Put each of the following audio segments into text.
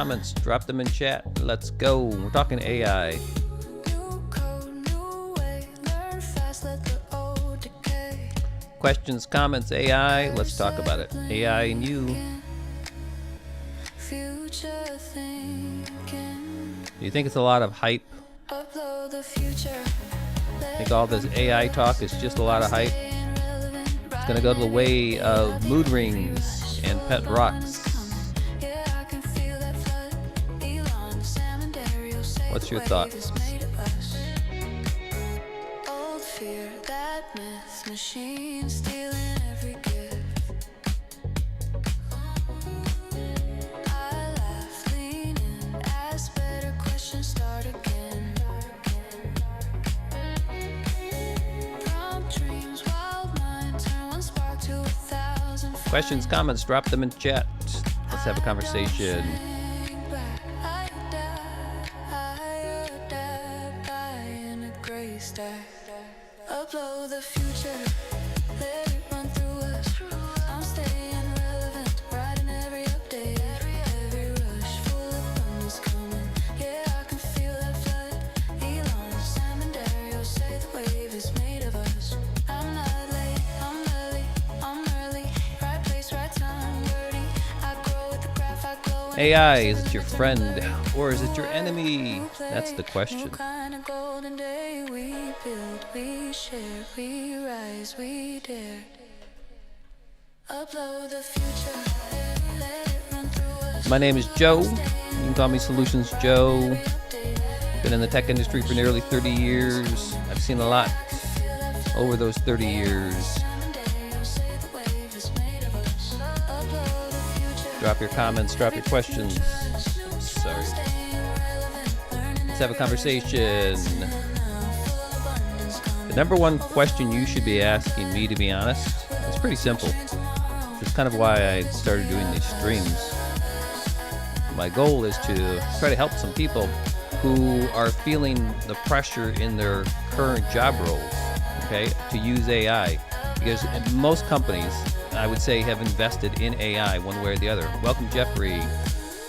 comments, drop them in chat. Let's go. We're talking AI. Questions, comments, AI. Let's talk about it. AI and you. Do you think it's a lot of hype? Think all this AI talk is just a lot of hype? It's going to go to the way of mood rings and pet rocks. What's your thoughts? Old fear, that myth machine stealing every gift. I laugh, lean in, ask better questions, start again. Prompt dreams, wild mind, turn one spark to 1,000. Questions, comments, drop them in chat. Let's have a conversation. Upload the future, let it run through us. I'm staying relevant, writing every update, every rush, full of abundance coming. Yeah, I can feel that flood. Elon, Sam and Dario say the wave is made of us. I'm not late, I'm early, right place, right time, wordy. I grow with the graph, I glow. AI, is it your friend or is it your enemy? That's the question. We share, we rise, we dare. Upload the future, let it run through us. My name is Joe. You can call me Solutions Joe. Been in the tech industry for nearly 30 years. I've seen a lot over those 30 years. Drop your comments, drop your questions. Sorry. Let's have a conversation. The number one question you should be asking me, to be honest, it's pretty simple. It's kind of why I started doing these streams. My goal is to try to help some people who are feeling the pressure in their current job roles, okay, to use AI. Because most companies, I would say, have invested in AI one way or the other. Welcome, Jeffrey.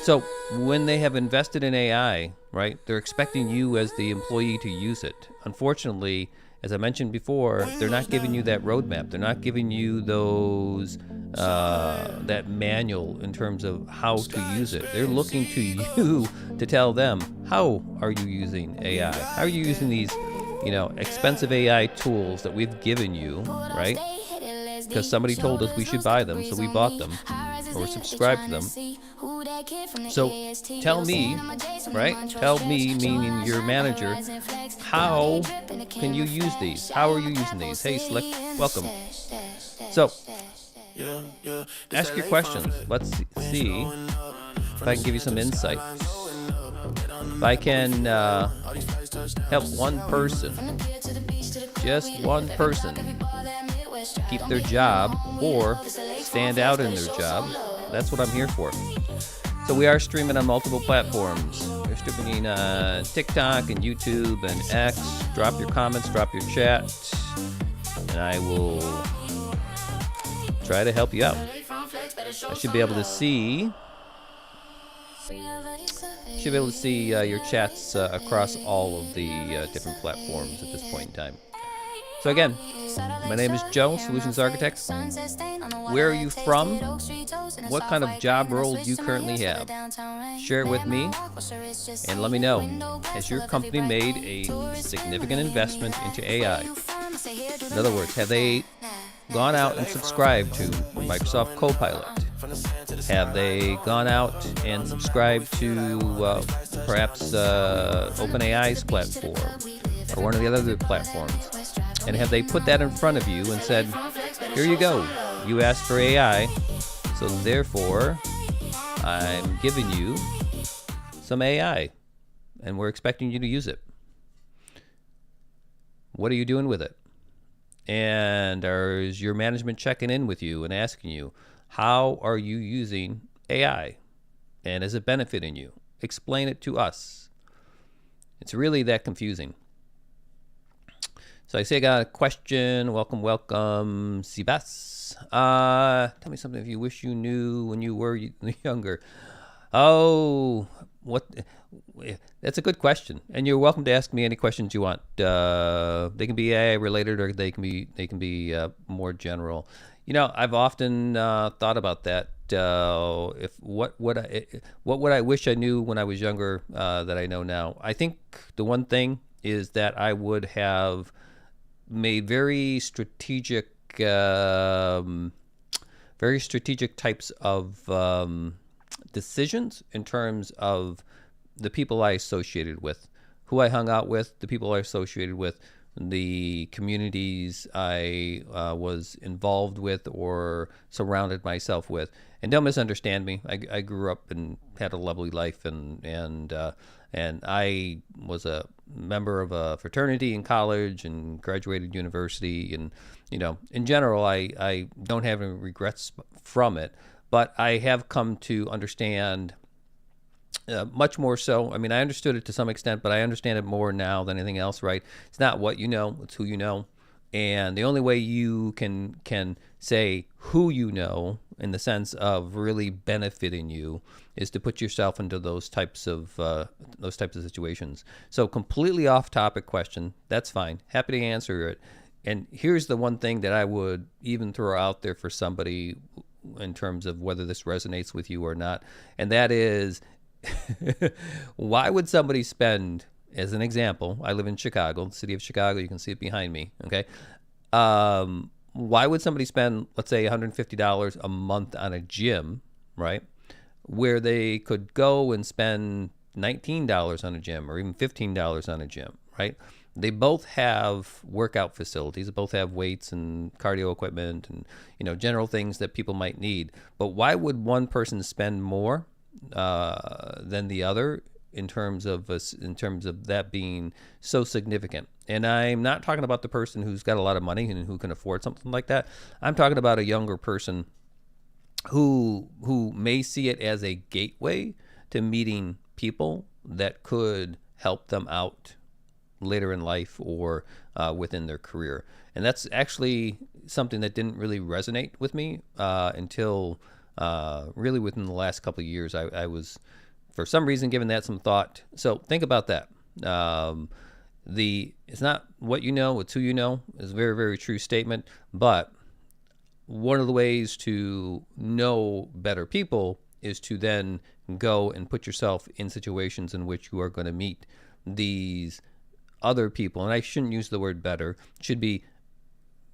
So when they have invested in AI, right, they're expecting you as the employee to use it. Unfortunately, as I mentioned before, they're not giving you that roadmap. They're not giving you those that manual in terms of how to use it. They're looking to you to tell them, how are you using AI? How are you using these, expensive AI tools that we've given you, right? Because somebody told us we should buy them, so we bought them or subscribed to them. So tell me, right? Tell me, meaning your manager, how can you use these? How are you using these? Hey, Slick, welcome. So ask your questions. Let's see if I can give you some insight. If I can help one person, just one person, keep their job or stand out in their job, that's what I'm here for. So we are streaming on multiple platforms. We're streaming TikTok and YouTube and X. Drop your comments, drop your chat, and I will try to help you out. I should be able to see your chats across all of the different platforms at this point in time. So again, my name is Joe, Solutions Architect. Where are you from? What kind of job role do you currently have? Share it with me and let me know. Has your company made a significant investment into AI? In other words, have they gone out and subscribed to Microsoft Copilot? Have they gone out and subscribed to perhaps OpenAI's platform or one of the other platforms? And have they put that in front of you and said, here you go, you asked for AI, so therefore I'm giving you some AI and we're expecting you to use it. What are you doing with it? And is your management checking in with you and asking you, how are you using AI? And is it benefiting you? Explain it to us. It's really that confusing. So I say I got a question. Welcome, welcome, Sibas. Tell me something if you wish you knew when you were younger. Oh, what? That's a good question, and you're welcome to ask me any questions you want. They can be AI related, or they can be more general. I've often thought about that. If what would I wish I knew when I was younger that I know now? I think the one thing is that I would have made very strategic types of decisions in terms of the people I associated with, who I hung out with, the people I associated with, the communities I was involved with or surrounded myself with. And don't misunderstand me. I grew up and had a lovely life, and I was a member of a fraternity in college and graduated university. And in general, I don't have any regrets from it. But I have come to understand much more so. I mean, I understood it to some extent, but I understand it more now than anything else, right? It's not what you know, it's who you know. And the only way you can say who you know in the sense of really benefiting you is to put yourself into those types of situations. So completely off topic question, that's fine. Happy to answer it. And here's the one thing that I would even throw out there for somebody in terms of whether this resonates with you or not, and that is, why would somebody spend, as an example, I live in Chicago, the city of Chicago, you can see it behind me, okay? Why would somebody spend, let's say, $150 a month on a gym, right, where they could go and spend $19 on a gym or even $15 on a gym, right? They both have workout facilities. They both have weights and cardio equipment and general things that people might need. But why would one person spend more than the other in terms of that being so significant? And I'm not talking about the person who's got a lot of money and who can afford something like that. I'm talking about a younger person who may see it as a gateway to meeting people that could help them out later in life or within their career. And that's actually something that didn't really resonate with me until really within the last couple of years. I was, for some reason, giving that some thought. So think about that. It's not what you know, it's who you know is a very, very true statement. But one of the ways to know better people is to then go and put yourself in situations in which you are going to meet these other people. And I shouldn't use the word better. It should be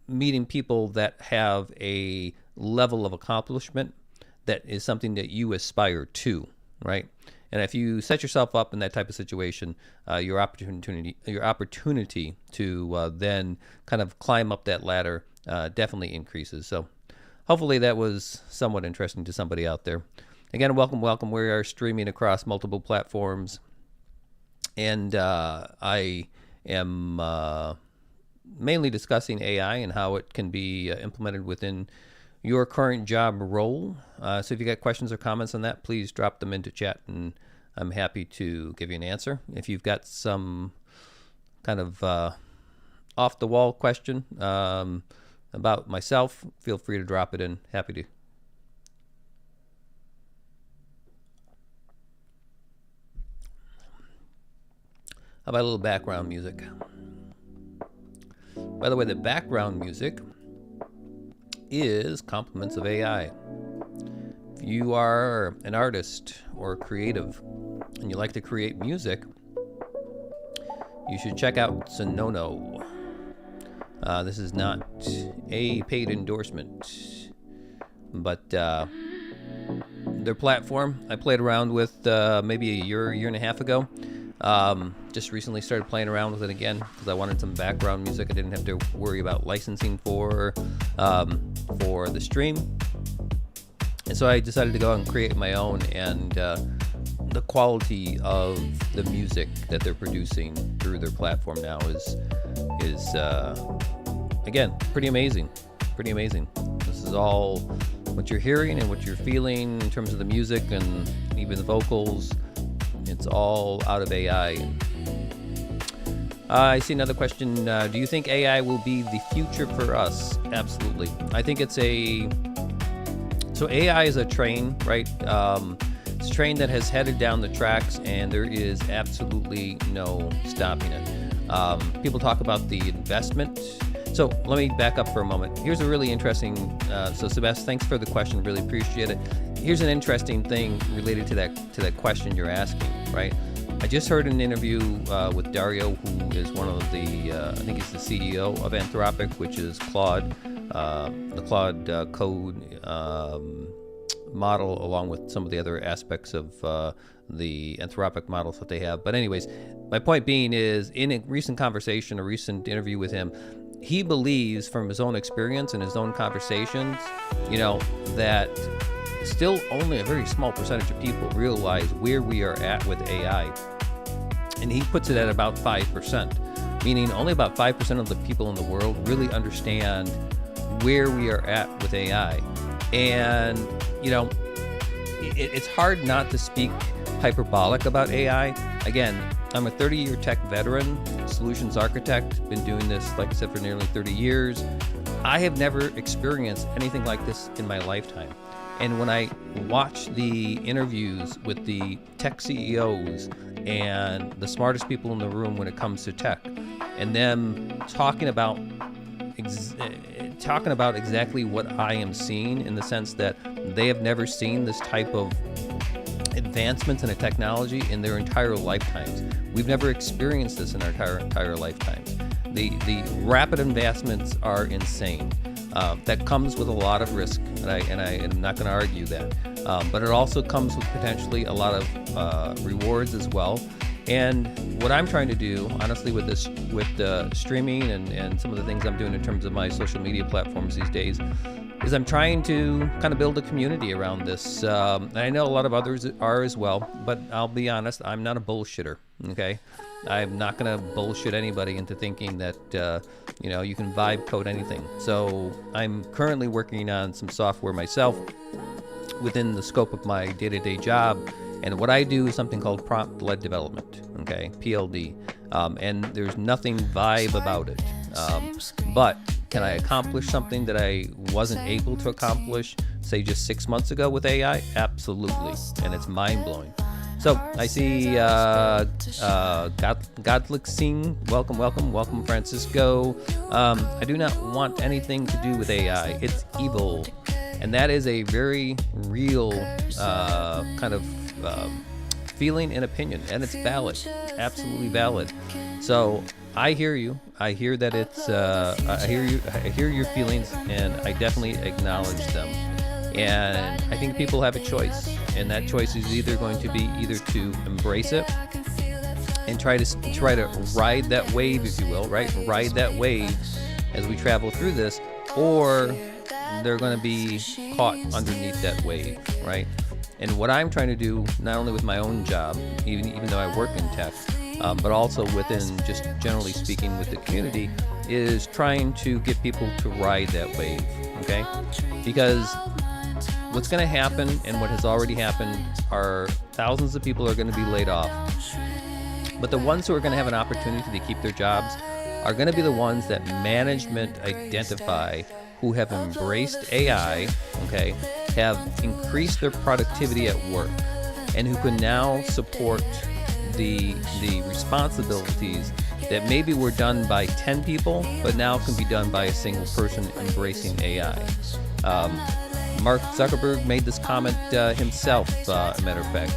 meeting people that have a level of accomplishment that is something that you aspire to, right? And if you set yourself up in that type of situation, your opportunity to then kind of climb up that ladder definitely increases. So hopefully that was somewhat interesting to somebody out there. Again, welcome. We are streaming across multiple platforms. And I am mainly discussing AI and how it can be implemented within your current job role. So if you got questions or comments on that, please drop them into chat, and I'm happy to give you an answer. If you've got some kind of off-the-wall question about myself, feel free to drop it in. Happy to. How about a little background music? By the way, the background music is compliments of AI. If you are an artist or a creative and you like to create music, you should check out Sonono. This is not a paid endorsement, but their platform I played around with maybe a year and a half ago. Just recently started playing around with it again because I wanted some background music I didn't have to worry about licensing for the stream. And so I decided to go out and create my own, and the quality of the music that they're producing through their platform now is again pretty amazing. This is all what you're hearing and what you're feeling in terms of the music and even the vocals. It's all out of AI. I see another question. Do you think AI will be the future for us? Absolutely. I think so AI is a train, right? It's a train that has headed down the tracks, and there is absolutely no stopping it. People talk about the investment. So let me back up for a moment. Here's a really interesting, so Sebastian, thanks for the question, really appreciate it. Here's an interesting thing related to that question you're asking, right? I just heard an interview with Dario, who is one of the, I think he's the CEO of Anthropic, which is Claude, the Claude Code model, along with some of the other aspects of the Anthropic models that they have. But anyways, my point being is, in a recent conversation, a recent interview with him, he believes from his own experience and his own conversations, that still only a very small percentage of people realize where we are at with AI. And he puts it at about 5%, meaning only about 5% of the people in the world really understand where we are at with AI. And, it's hard not to speak hyperbolic about AI. Again, I'm a 30-year tech veteran, solutions architect, been doing this, like I said, for nearly 30 years. I have never experienced anything like this in my lifetime. And when I watch the interviews with the tech CEOs and the smartest people in the room when it comes to tech, and them talking about exactly what I am seeing, in the sense that they have never seen this type of advancements in a technology in their entire lifetimes. We've never experienced this in our entire lifetimes. The rapid advancements are insane. That comes with a lot of risk, and I'm not going to argue that. But it also comes with potentially a lot of rewards as well. And what I'm trying to do, honestly, with streaming and some of the things I'm doing in terms of my social media platforms these days, is I'm trying to kind of build a community around this. And I know a lot of others are as well, but I'll be honest, I'm not a bullshitter, okay? I'm not going to bullshit anybody into thinking that, you can vibe code anything. So I'm currently working on some software myself within the scope of my day-to-day job. And what I do is something called prompt-led development, okay, PLD. And there's nothing vibe about it. But can I accomplish something that I wasn't able to accomplish, say, just 6 months ago with AI? Absolutely. And it's mind-blowing. So I see Godlick Singh, welcome Francisco. I do not want anything to do with AI. It's evil. And that is a very real kind of feeling and opinion, and it's valid, absolutely valid. So I hear you. I hear that it's. I hear your feelings, and I definitely acknowledge them. And I think people have a choice, and that choice is either going to be to embrace it and try to ride that wave, if you will, right? Ride that wave as we travel through this, or they're going to be caught underneath that wave, right? And what I'm trying to do, not only with my own job, even though I work in tech, but also within, just generally speaking, with the community, is trying to get people to ride that wave, okay? Because what's going to happen, and what has already happened, are thousands of people are going to be laid off. But the ones who are going to have an opportunity to keep their jobs are going to be the ones that management identify who have embraced AI, okay, have increased their productivity at work, and who can now support the responsibilities that maybe were done by 10 people, but now can be done by a single person embracing AI. Mark Zuckerberg made this comment himself, a matter of fact.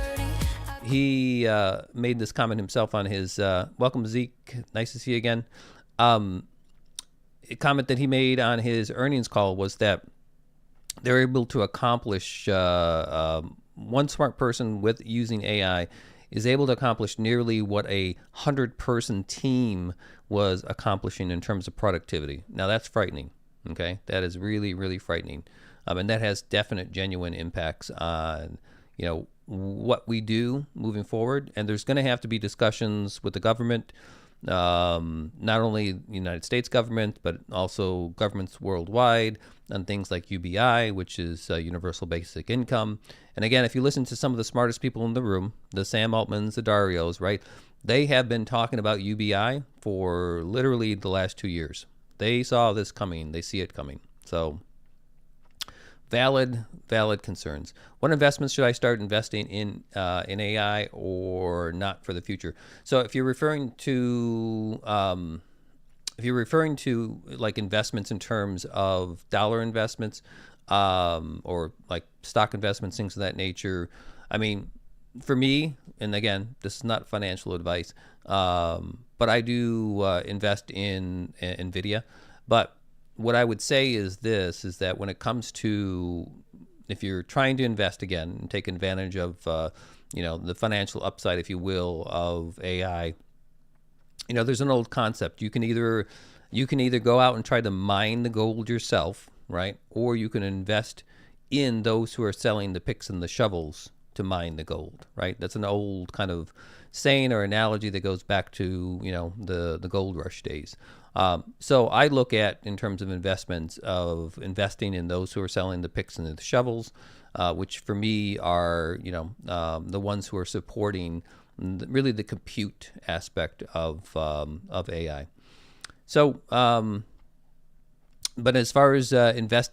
He made this comment himself on his, welcome Zeke, nice to see you again. A comment that he made on his earnings call was that they're able to accomplish, one smart person with using AI is able to accomplish nearly what a 100-person team was accomplishing in terms of productivity. Now that's frightening, okay? That is really, really frightening. And that has definite, genuine impacts on, what we do moving forward. And there's going to have to be discussions with the government, not only the United States government, but also governments worldwide, on things like UBI, which is Universal Basic Income. And again, if you listen to some of the smartest people in the room, the Sam Altmans, the Darios, right, they have been talking about UBI for literally the last 2 years. They saw this coming. They see it coming. So valid concerns. What investments should I start investing in AI or not for the future? So if you're referring to like investments in terms of dollar investments, or like stock investments, things of that nature, I mean, for me, and again, this is not financial advice, but I do invest in NVIDIA. But what I would say is this, is that when it comes to, if you're trying to invest again and take advantage of, the financial upside, if you will, of AI, there's an old concept. You can either go out and try to mine the gold yourself, right? Or you can invest in those who are selling the picks and the shovels to mine the gold, right? That's an old kind of saying or analogy that goes back to, the gold rush days. So I look at, in terms of investments, of investing in those who are selling the picks and the shovels, which for me are, the ones who are supporting really the compute aspect of AI. So, but as far as in terms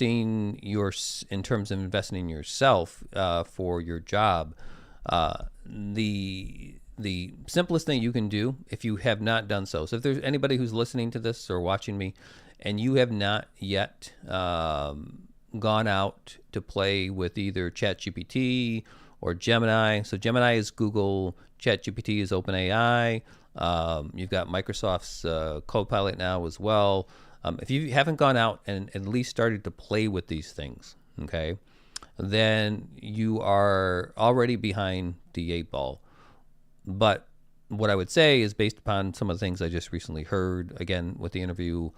of investing in yourself for your job, the simplest thing you can do, if you have not done so if there's anybody who's listening to this or watching me and you have not yet gone out to play with either ChatGPT or Gemini. So Gemini is Google, ChatGPT is OpenAI. You've got Microsoft's Copilot now as well. If you haven't gone out and at least started to play with these things, okay, then you are already behind the 8 ball. But what I would say is, based upon some of the things I just recently heard, again, with the interview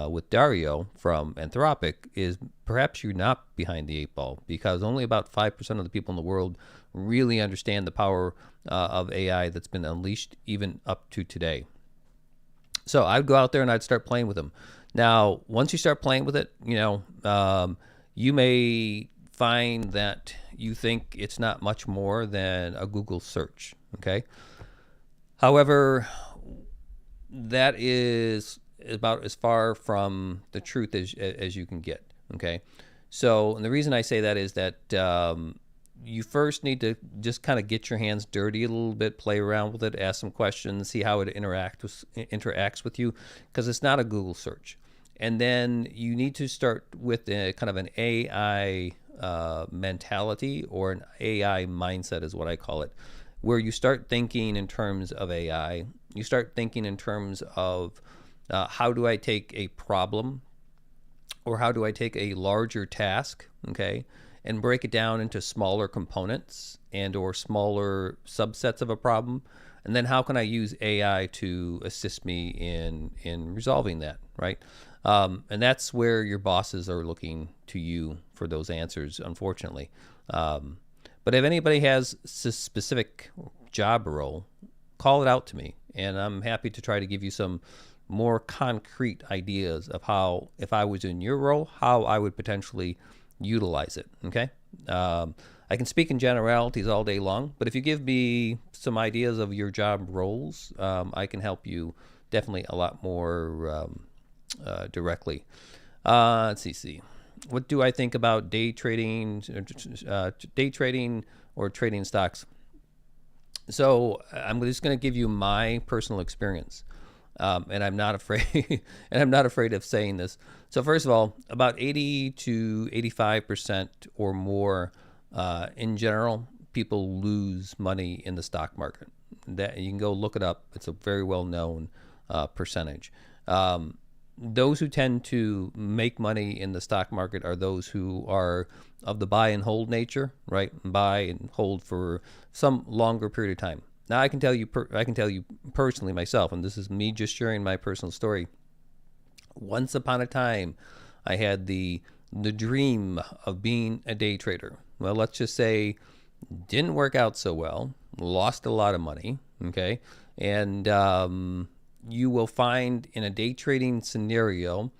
with Dario from Anthropic, is perhaps you're not behind the 8 ball, because only about 5% of the people in the world really understand the power of AI that's been unleashed even up to today. So I'd go out there and I'd start playing with them. Now, once you start playing with it, you may find that you think it's not much more than a Google search, okay? However, that is about as far from the truth as you can get, okay? So, and the reason I say that is that you first need to just kind of get your hands dirty a little bit, play around with it, ask some questions, see how it interacts with you, because it's not a Google search. And then you need to start with a kind of an AI mentality, or an AI mindset is what I call it, where you start thinking in terms of AI. You start thinking in terms of how do I take a problem, or how do I take a larger task, okay, and break it down into smaller components and or smaller subsets of a problem, and then how can I use AI to assist me in resolving that, right? And that's where your bosses are looking to you for those answers, unfortunately. But if anybody has a specific job role, call it out to me, and I'm happy to try to give you some more concrete ideas of how, if I was in your role, how I would potentially utilize it, okay? I can speak in generalities all day long, but if you give me some ideas of your job roles, I can help you definitely a lot more directly. Let's see. What do I think about day trading or trading stocks? So I'm just going to give you my personal experience, and I'm not afraid. And I'm not afraid of saying this. So first of all, about 80 to 85% or more, in general, people lose money in the stock market. That you can go look it up. It's a very well known percentage. Those who tend to make money in the stock market are those who are of the buy and hold nature, right? Buy and hold for some longer period of time. Now, I can tell you personally myself, and this is me just sharing my personal story. Once upon a time, I had the dream of being a day trader. Well, let's just say didn't work out so well, lost a lot of money, okay? And you will find in a day trading scenario,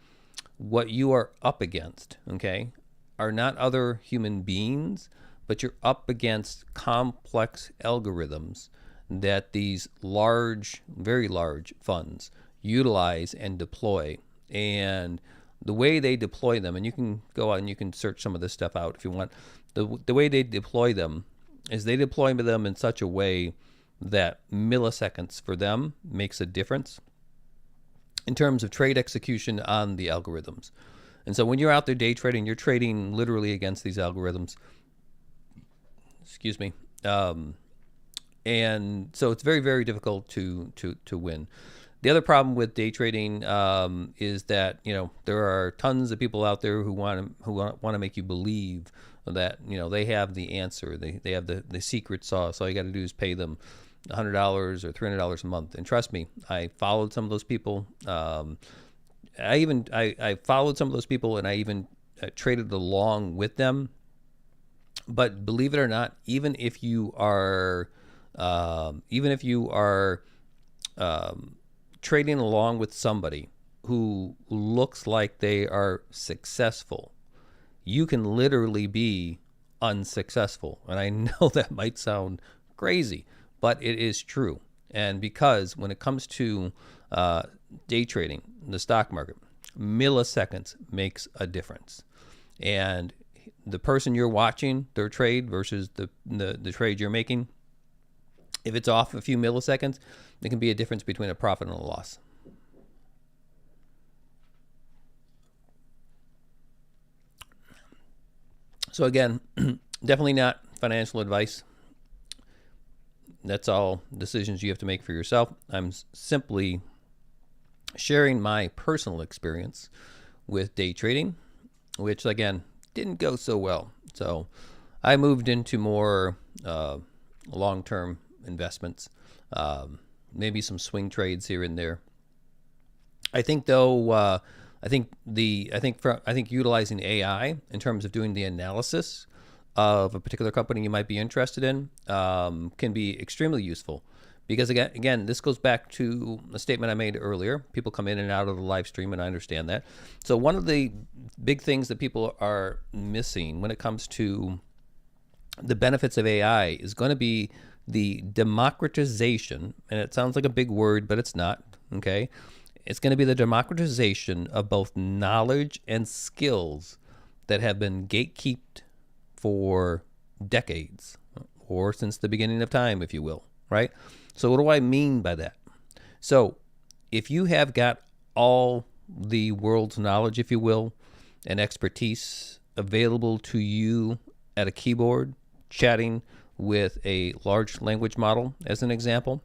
what you are up against, okay, are not other human beings, but you're up against complex algorithms that these large, very large funds utilize and deploy. And the way they deploy them, and you can go out and you can search some of this stuff out if you want. The way they deploy them is they deploy them in such a way that milliseconds for them makes a difference in terms of trade execution on the algorithms. And so when you're out there day trading, you're trading literally against these algorithms. Excuse me. And so it's very, very difficult to win. The other problem with day trading is that, you know, there are tons of people out there who want to make you believe that, you know, they have the answer. They have the secret sauce. All you got to do is pay them $100 or $300 a month. And trust me, I followed some of those people. I followed some of those people, and I even traded along with them. But believe it or not, even if you are trading along with somebody who looks like they are successful, you can literally be unsuccessful. And I know that might sound crazy, but it is true. And because when it comes to day trading, the stock market, milliseconds makes a difference. And the person you're watching, their trade versus the trade you're making, if it's off a few milliseconds, there can be a difference between a profit and a loss. So again, definitely not financial advice. That's all decisions you have to make for yourself. I'm simply sharing my personal experience with day trading, which again didn't go so well. So I moved into more long-term investments, maybe some swing trades here and there. I think though, I think utilizing AI in terms of doing the analysis of a particular company you might be interested in can be extremely useful. Because again, this goes back to a statement I made earlier. People come in and out of the live stream, and I understand that. So one of the big things that people are missing when it comes to the benefits of AI is going to be the democratization, and it sounds like a big word, but it's not, okay? It's going to be the democratization of both knowledge and skills that have been gatekept for decades, or since the beginning of time, if you will, right? So what do I mean by that? So if you have got all the world's knowledge, if you will, and expertise available to you at a keyboard, chatting with a large language model, as an example,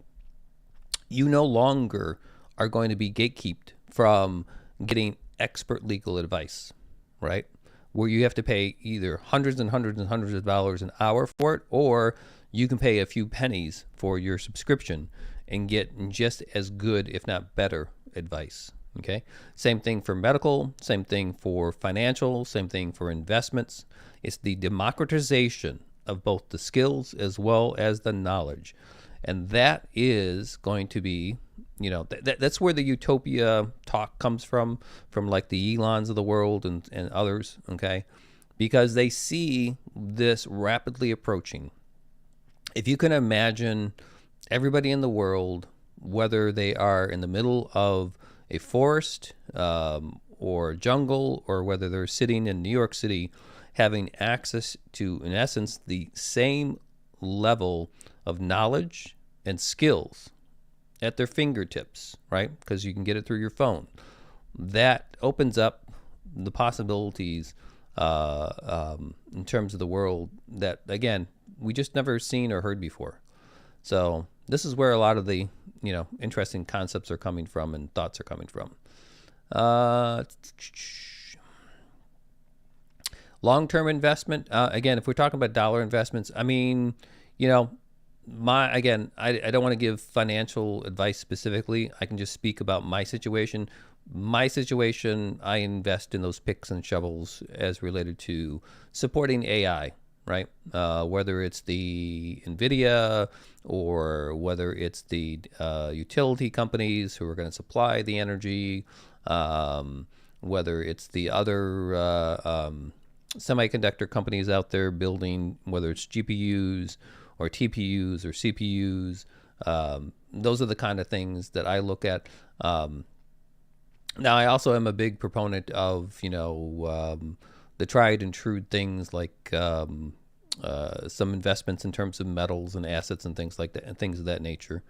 you no longer are going to be gatekept from getting expert legal advice, right? Where you have to pay either hundreds and hundreds and hundreds of dollars an hour for it, or you can pay a few pennies for your subscription and get just as good, if not better, advice. Okay. Same thing for medical, same thing for financial, same thing for investments. It's the democratization of both the skills as well as the knowledge. And that is going to be, you know, that's where the utopia talk comes from like the Elons of the world and others, okay? Because they see this rapidly approaching. If you can imagine everybody in the world, whether they are in the middle of a forest or jungle, or whether they're sitting in New York City, having access to, in essence, the same level of knowledge and skills at their fingertips, right? Because you can get it through your phone. That opens up the possibilities in terms of the world that, again, we just never seen or heard before. So this is where a lot of the, you know, interesting concepts are coming from and thoughts are coming from. Long-term investment. Again, if we're talking about dollar investments, I mean, you know, I don't want to give financial advice specifically. I can just speak about my situation. My situation, I invest in those picks and shovels as related to supporting AI, right? Whether it's the NVIDIA or whether it's the utility companies who are going to supply the energy, whether it's the other semiconductor companies out there building, whether it's GPUs or TPUs or CPUs. Those are the kind of things that I look at. Now, I also am a big proponent of, the tried and true things like some investments in terms of metals and assets and things like that, and things of that nature.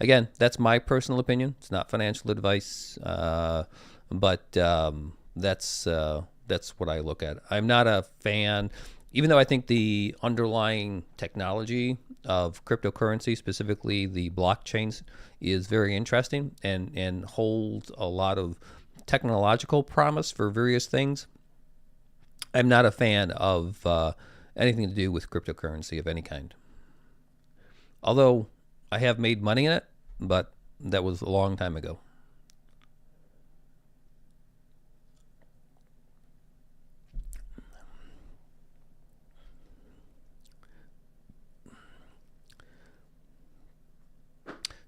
Again, that's my personal opinion. It's not financial advice, but that's what I look at. I'm not a fan, even though I think the underlying technology of cryptocurrency, specifically the blockchains, is very interesting and holds a lot of technological promise for various things. I'm not a fan of anything to do with cryptocurrency of any kind. Although I have made money in it, but that was a long time ago.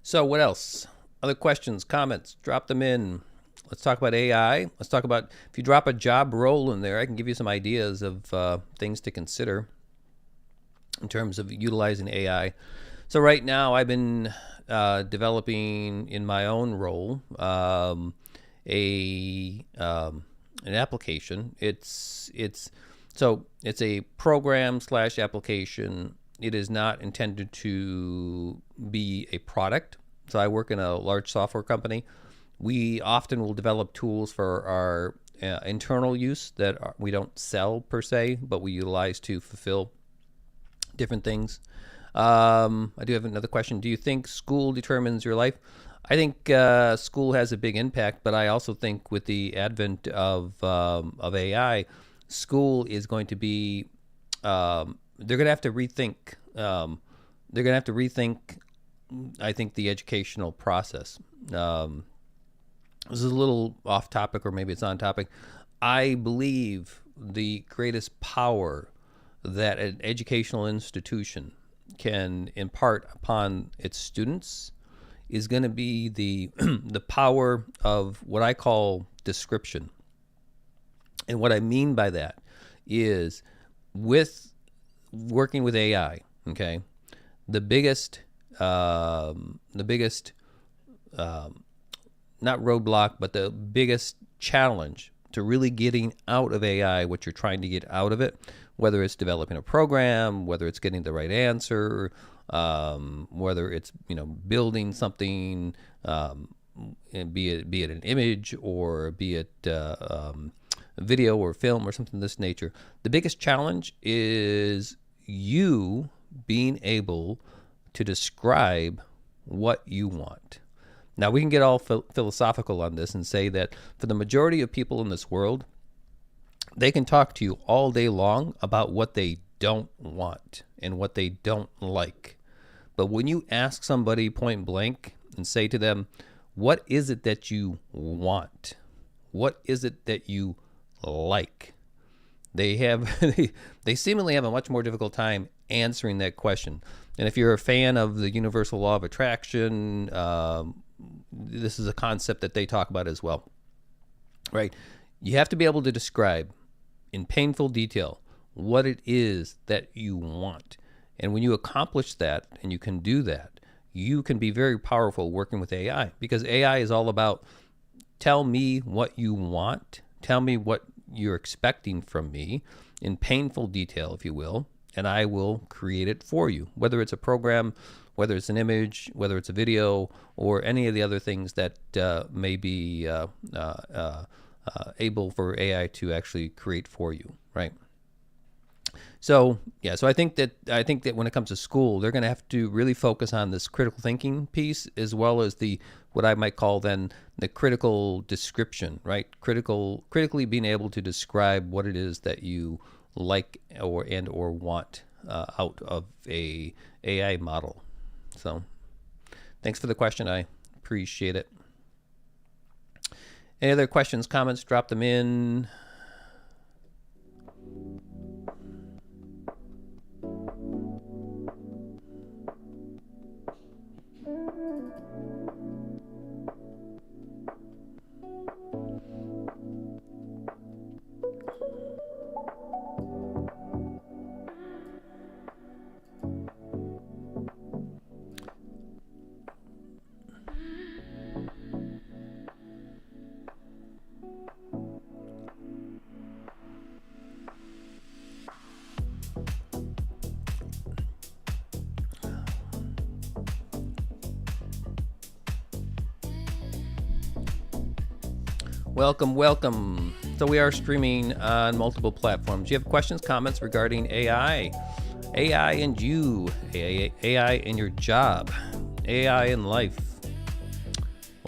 So, what else? Other questions, comments? Drop them in. Let's talk about AI. Let's talk about, if you drop a job role in there, I can give you some ideas of things to consider in terms of utilizing AI. So right now, I've been developing in my own role an application. It's a program slash application. It is not intended to be a product. So I work in a large software company. We often will develop tools for our internal use that we don't sell per se, but we utilize to fulfill different things. I do have another question. Do you think school determines your life? I think school has a big impact, but I also think with the advent of AI, school is going to be they're going to have to rethink. They're going to have to rethink. I think the educational process. This is a little off topic, or maybe it's on topic. I believe the greatest power that an educational institution can impart upon its students is going to be the the power of what I call description. And what I mean by that is, with working with AI, okay, the biggest not roadblock, but the biggest challenge to really getting out of AI what you're trying to get out of it, whether it's developing a program, whether it's getting the right answer, whether it's building something, be it an image, or be it video or film or something of this nature. The biggest challenge is you being able to describe what you want. Now, we can get all philosophical on this and say that for the majority of people in this world, they can talk to you all day long about what they don't want and what they don't like. But when you ask somebody point blank and say to them, what is it that you want? What is it that you like? They seemingly have a much more difficult time answering that question. And if you're a fan of the universal law of attraction, this is a concept that they talk about as well, right? You have to be able to describe in painful detail what it is that you want. And when you accomplish that, and you can do that, you can be very powerful working with AI, because AI is all about, tell me what you want, tell me what you're expecting from me in painful detail, if you will, and I will create it for you, whether it's a program, whether it's an image, whether it's a video, or any of the other things that may be able for AI to actually create for you, right? So I think that when it comes to school, they're going to have to really focus on this critical thinking piece, as well as the what I might call then the critical description, right? Critically being able to describe what it is that you like or want out of a AI model. So, thanks for the question. I appreciate it. Any other questions, comments? Drop them in. Welcome, welcome. So we are streaming on multiple platforms. You have questions, comments regarding AI, AI and you, AI in your job, AI in life,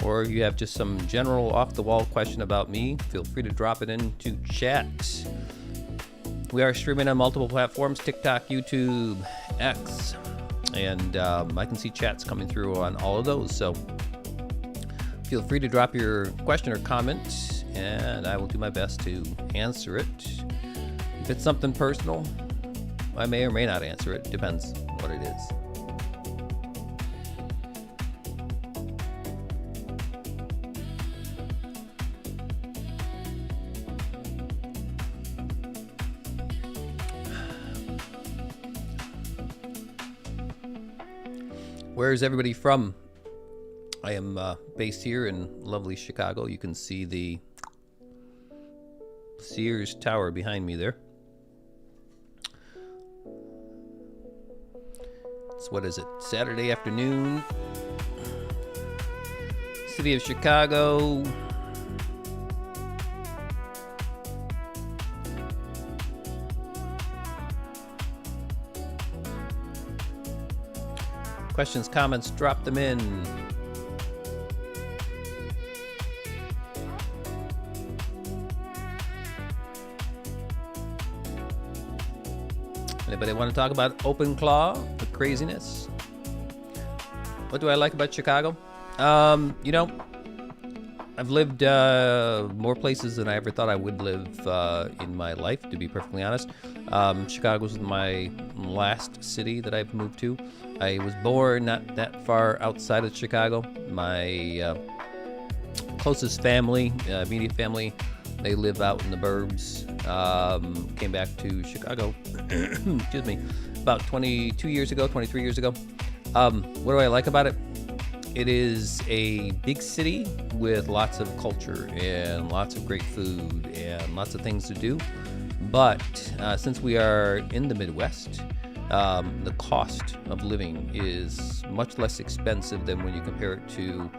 or you have just some general off-the-wall question about me, feel free to drop it into chat. We are streaming on multiple platforms, TikTok, YouTube, X, and I can see chats coming through on all of those. So feel free to drop your question or comment, and I will do my best to answer it. If it's something personal, I may or may not answer it. Depends what it is. Where's everybody from? I am based here in lovely Chicago. You can see the Sears Tower behind me there. It's, what is it, Saturday afternoon. City of Chicago. Questions, comments, drop them in. Anybody want to talk about OpenClaw, the craziness? What do I like about Chicago? You know, I've lived more places than I ever thought I would live in my life, to be perfectly honest. Chicago was my last city that I've moved to. I was born not that far outside of Chicago. My closest family, immediate family, they live out in the burbs. Came back to Chicago, excuse me, about 22 years ago, 23 years ago. What do I like about it? It is a big city with lots of culture and lots of great food and lots of things to do. But since we are in the Midwest, the cost of living is much less expensive than when you compare it to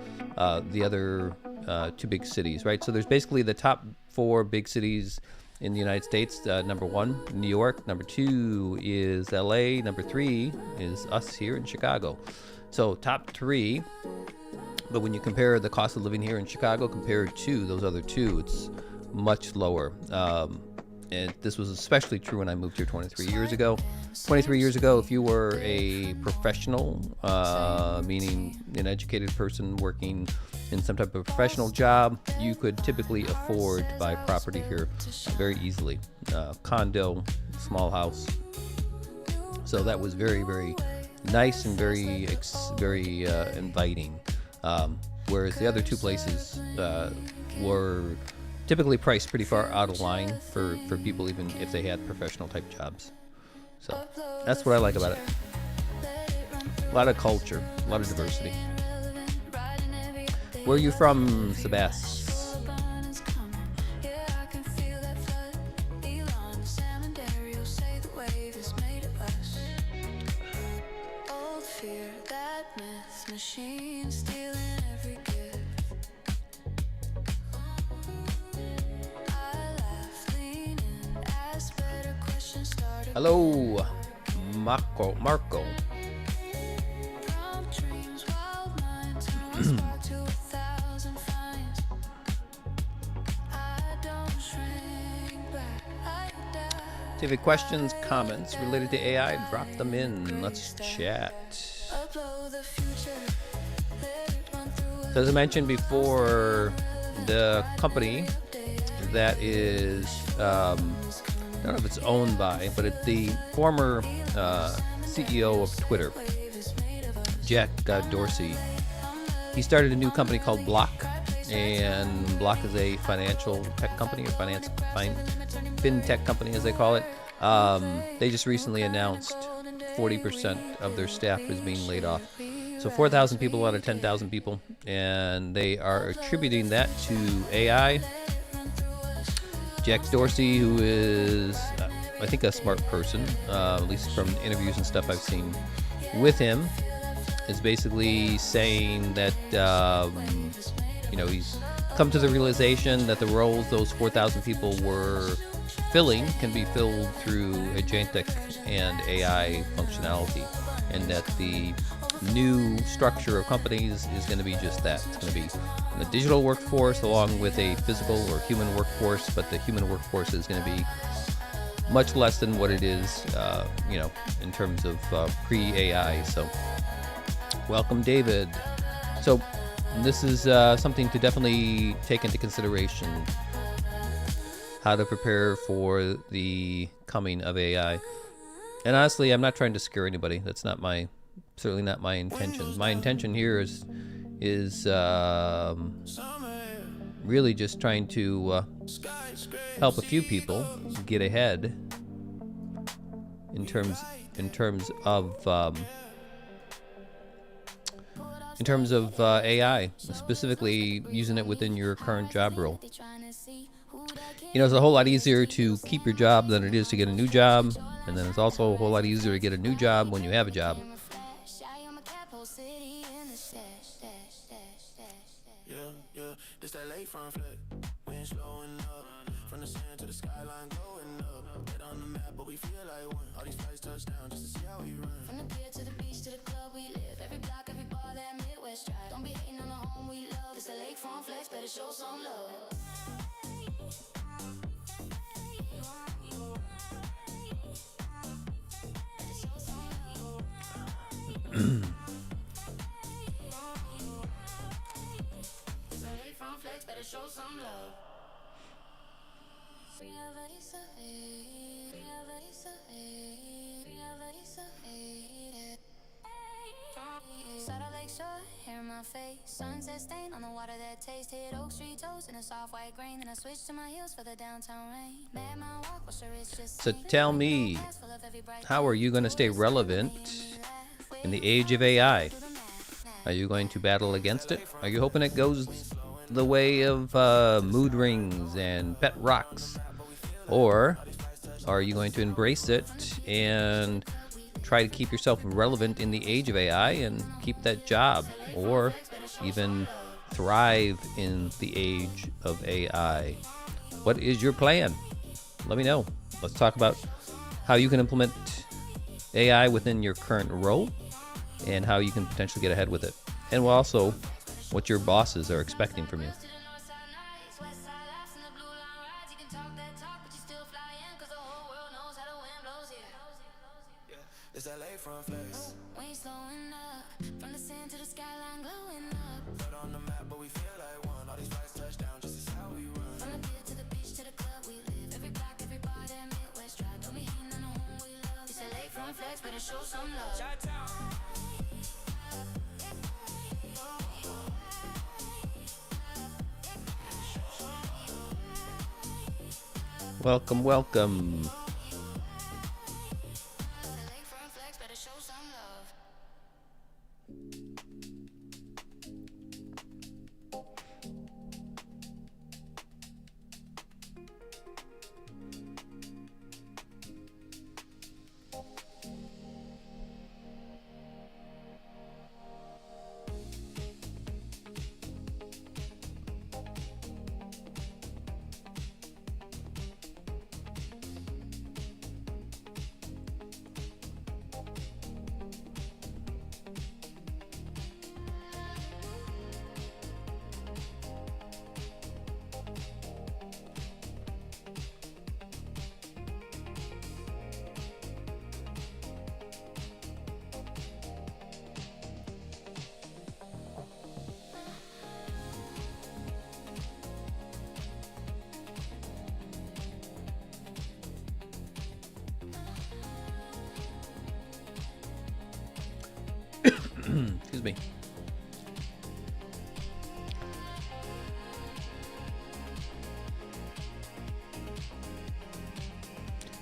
the other two big cities, right? So there's basically the top 4 big cities in the United States. Number 1, New York. Number 2 is LA. Number 3 is us here in Chicago. So top 3, but when you compare the cost of living here in Chicago compared to those other 2, it's much lower. And this was especially true when I moved here 23 years ago. 23 years ago, if you were a professional, meaning an educated person working in some type of professional job, you could typically afford to buy property here very easily. Condo, small house. So that was very, very nice and very inviting. Whereas the other 2 places were typically priced pretty far out of line for people, even if they had professional type jobs. So that's what I like about it. A lot of culture, a lot of diversity. Where are you from, Sebas? Hello, Marco. If you have questions, comments related to AI, drop them in. Let's chat. So as I mentioned before, the company that is, I don't know if it's owned by, but it's the former CEO of Twitter, Jack Dorsey. He started a new company called Block, and Block is a financial tech company, or fintech company as they call it. They just recently announced 40% of their staff is being laid off. So 4,000 people out of 10,000 people, and they are attributing that to AI. Jack Dorsey, who is, I think, a smart person, at least from interviews and stuff I've seen with him, is basically saying that he's come to the realization that the roles those 4,000 people were filling can be filled through agentic and AI functionality, and that the new structure of companies is going to be just that. It's going to be a digital workforce along with a physical or human workforce, but the human workforce is going to be much less than what it is, in terms of pre-AI. So, welcome, David. So, this is something to definitely take into consideration, how to prepare for the coming of AI. And honestly, I'm not trying to scare anybody. That's certainly not my intention. My intention here is really just trying to help a few people get ahead in terms of AI, specifically using it within your current job role. It's a whole lot easier to keep your job than it is to get a new job, and then it's also a whole lot easier to get a new job when you have a job. Sunset stain on the water that tasted Oak Street toast in a soft white grain. Then I switched to my heels for the downtown rain. Mad my walk, wash the wrist just So tell me, how are you going to stay relevant in the age of AI? Are you going to battle against it? Are you hoping it goes the way of mood rings and pet rocks? Or are you going to embrace it and try to keep yourself relevant in the age of AI and keep that job, or even thrive in the age of AI? What is your plan? Let me know. Let's talk about how you can implement AI within your current role and how you can potentially get ahead with it. And also, what your bosses are expecting from you. It's LA from flex. We ain't slowing up. From the sand to the skyline glowing up. Put on the map, but we feel like one. All these flights touch down, just as how we run. From the pier to the beach to the club we live. Every block, every bar, that Midwest drive. Don't be hating on the home we love. It's LA from flex, better show some love. Welcome, welcome. Excuse me.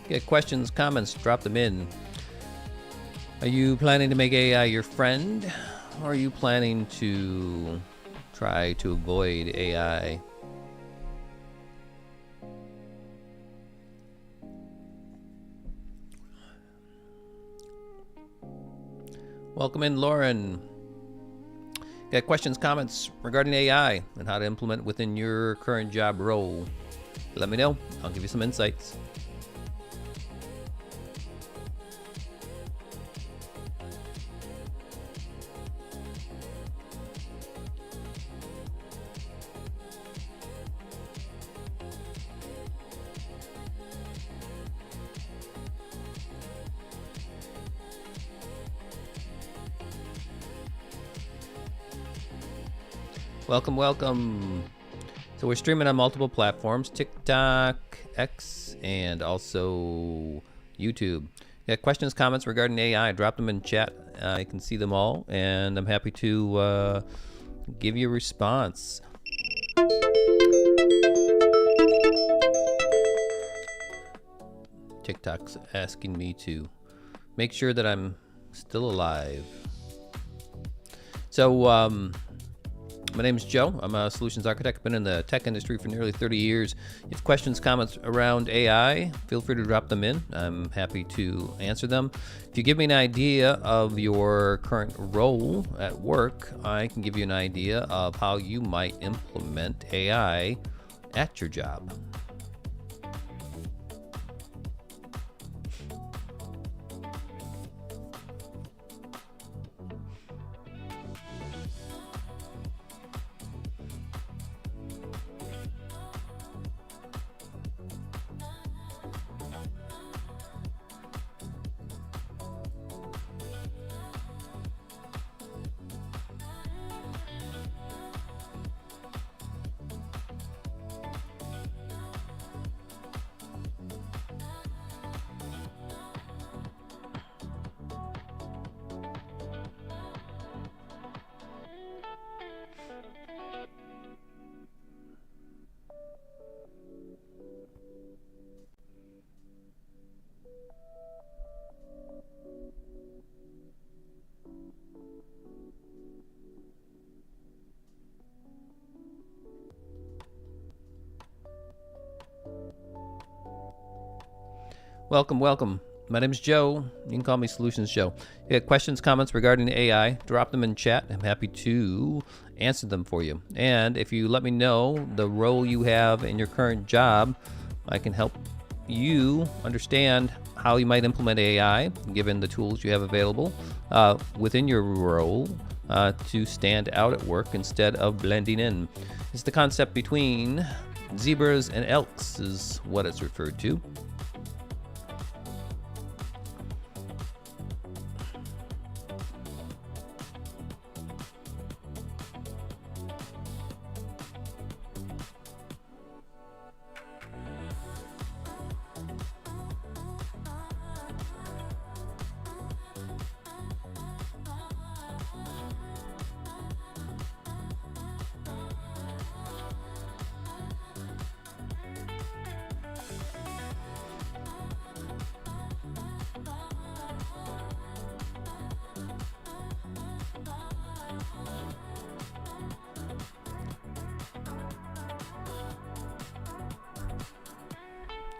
Get questions, comments, drop them in. Are you planning to make AI your friend? Or are you planning to try to avoid AI? Welcome in, Lauren. Got questions, comments regarding AI and how to implement within your current job role? Let me know. I'll give you some insights. Welcome, welcome. So we're streaming on multiple platforms, TikTok, X, and also YouTube. Got questions, comments regarding AI, drop them in chat. I can see them all, and I'm happy to give you a response. TikTok's asking me to make sure that I'm still alive. So, my name is Joe. I'm a solutions architect. I've been in the tech industry for nearly 30 years. If you have questions, comments around AI, feel free to drop them in. I'm happy to answer them. If you give me an idea of your current role at work, I can give you an idea of how you might implement AI at your job. Welcome, welcome. My name is Joe. You can call me Solutions Joe. If you have questions, comments regarding AI, drop them in chat. I'm happy to answer them for you. And if you let me know the role you have in your current job, I can help you understand how you might implement AI, given the tools you have available within your role to stand out at work instead of blending in. It's the concept between zebras and elks is what it's referred to.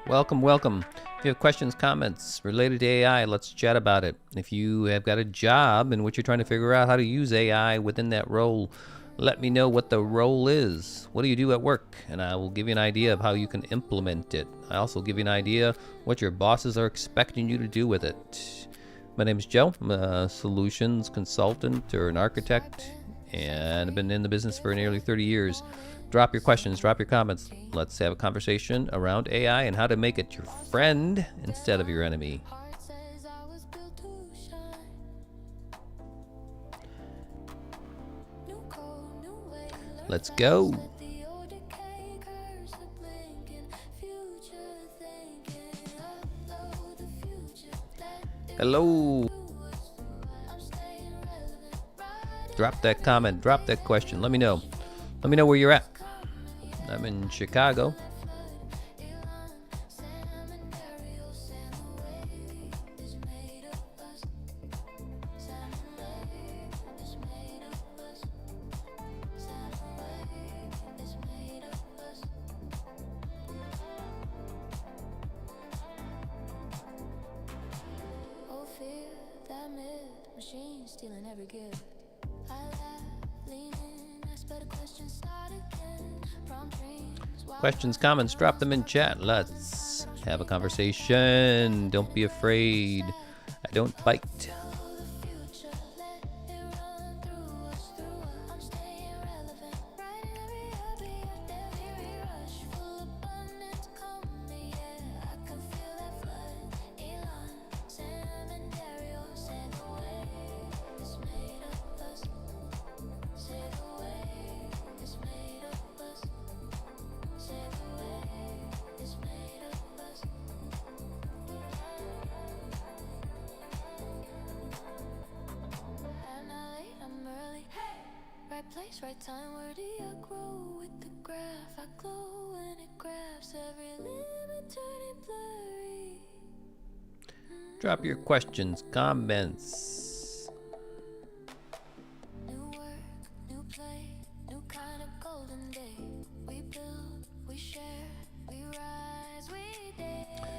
Welcome, welcome. If you have questions, comments related to AI, let's chat about it. If you have got a job in which you're trying to figure out how to use AI within that role, let me know what the role is. What do you do at work? And I will give you an idea of how you can implement it. I also give you an idea what your bosses are expecting you to do with it. My name is Joe. I'm a solutions consultant or an architect, and I've been in the business for nearly 30 years. Drop your questions, drop your comments. Let's have a conversation around AI and how to make it your friend instead of your enemy. Heart says I was built to shine. New code, new way, learn Let's fast, go. let the old decay, curse the blinking, future thinking, upload the future, let it Hello. do what's new. I'm staying relevant, riding Drop that comment, drop that question. Let me know. Let me know where you're at. I'm in Chicago. Elon, Sam and Ariel, Sam the wave is made of us. Sam the wave is made of us. Sam the wave is made of us. Oh, fear that myth, machine stealing every gift. I laugh, lean Questions, comments, drop them in chat. Let's have a conversation. Don't be afraid. I don't bite. Right place, right time, where do you grow with the graph? I glow when it grabs every limit, turning blurry. Drop your questions, comments. New work, new play, new kind of golden day. We build, we share, we rise, we dare.